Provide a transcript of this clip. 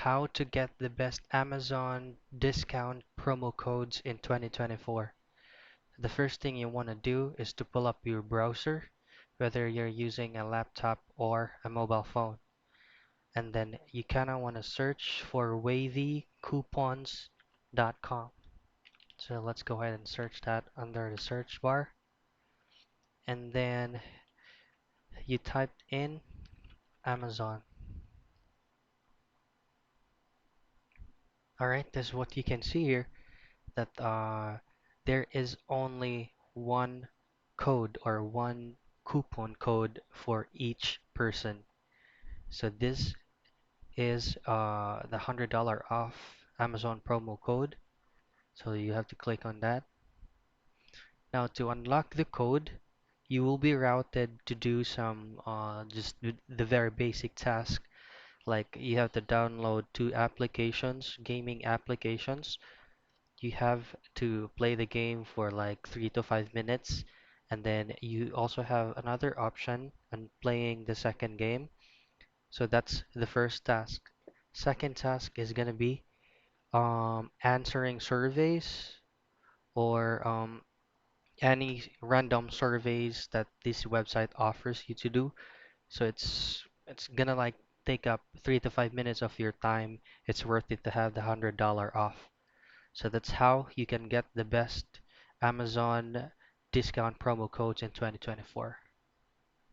How to get the best Amazon discount promo codes in 2024. The first thing you want to do is to pull up your browser, whether you're using a laptop or a mobile phone. And then you kind of want to search for wavycoupons.com. So let's go ahead and search that under the search bar. And then you type in Amazon. Alright, this is what you can see here, that there is only one code or one coupon code for each person. So this is the $100 off Amazon promo code. So you have to click on that. Now to unlock the code, you will be routed to do some the very basic task. Like you have to download two applications, gaming applications. You have to play the game for like 3 to 5 minutes, and then you also have another option on playing the second game. So that's the first task. Second task is gonna be answering surveys or any random surveys that this website offers you to do. So it's gonna like take up 3 to 5 minutes of your time. It's worth it to have the $100 off. So that's how you can get the best Amazon discount promo codes in 2024.